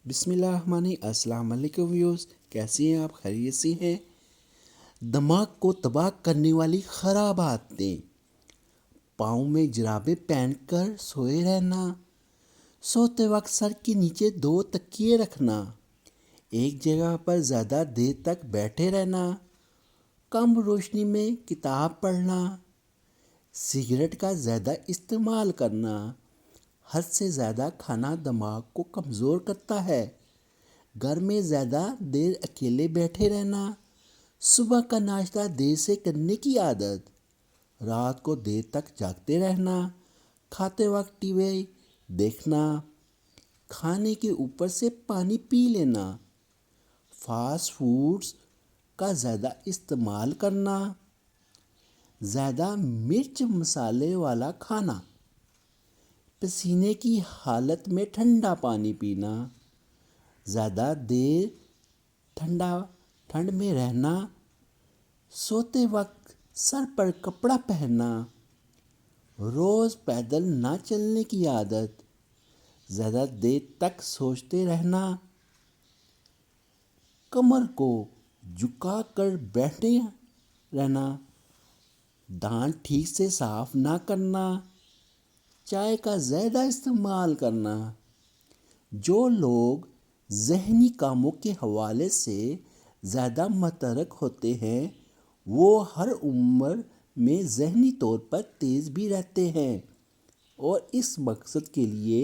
بسم اللہ الرحمن الرحیم۔ السلام علیکم ویوز، کیسی ہیں آپ؟ خیریت سے ہیں؟ دماغ کو تباہ کرنے والی خراب عادتیں: پاؤں میں جرابیں پہن کر سوئے رہنا، سوتے وقت سر کے نیچے 2 تکیے رکھنا، ایک جگہ پر زیادہ دیر تک بیٹھے رہنا، کم روشنی میں کتاب پڑھنا، سگریٹ کا زیادہ استعمال کرنا، حد سے زیادہ کھانا دماغ کو کمزور کرتا ہے، گھر میں زیادہ دیر اکیلے بیٹھے رہنا، صبح کا ناشتہ دیر سے کرنے کی عادت، رات کو دیر تک جاگتے رہنا، کھاتے وقت ٹی وی دیکھنا، کھانے کے اوپر سے پانی پی لینا، فاسٹ فوڈز کا زیادہ استعمال کرنا، زیادہ مرچ مسالے والا کھانا، پسینے کی حالت میں ٹھنڈا پانی پینا، زیادہ دیر ٹھنڈ میں رہنا، سوتے وقت سر پر کپڑا پہننا، روز پیدل نہ چلنے کی عادت، زیادہ دیر تک سوچتے رہنا، کمر کو جھکا کر بیٹھے رہنا، دانت ٹھیک سے صاف نہ کرنا، چائے کا زیادہ استعمال کرنا۔ جو لوگ ذہنی کاموں کے حوالے سے زیادہ متحرک ہوتے ہیں وہ ہر عمر میں ذہنی طور پر تیز بھی رہتے ہیں، اور اس مقصد کے لیے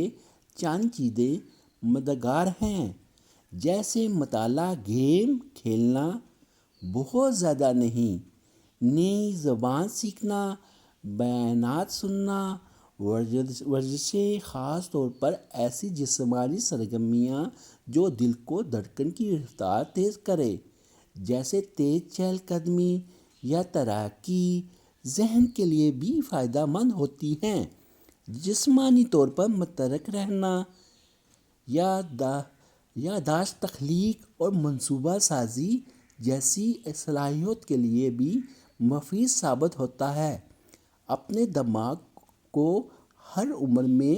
چند چیزیں مددگار ہیں، جیسے مطالعہ، گیم کھیلنا بہت زیادہ نہیں، نئی زبان سیکھنا، بیانات سننا، ورزشیں، خاص طور پر ایسی جسمانی سرگرمیاں جو دل کو دھڑکن کی رفتار تیز کرے، جیسے تیز چہل قدمی یا تیراکی، ذہن کے لیے بھی فائدہ مند ہوتی ہیں۔ جسمانی طور پر متحرک رہنا یادداشت، تخلیق اور منصوبہ سازی جیسی صلاحیت کے لیے بھی مفید ثابت ہوتا ہے۔ اپنے دماغ کو ہر عمر میں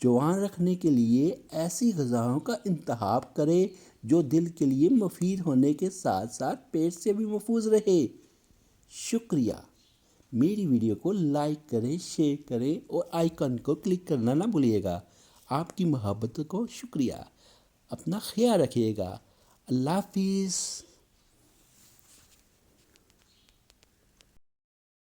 جوان رکھنے کے لیے ایسی غذاؤں کا انتخاب کریں جو دل کے لیے مفید ہونے کے ساتھ ساتھ پیٹ سے بھی محفوظ رہے۔ شکریہ۔ میری ویڈیو کو لائک کریں، شیئر کریں اور آئیکن کو کلک کرنا نہ بھولیے گا۔ آپ کی محبت کو شکریہ۔ اپنا خیال رکھیے گا۔ اللہ حافظ۔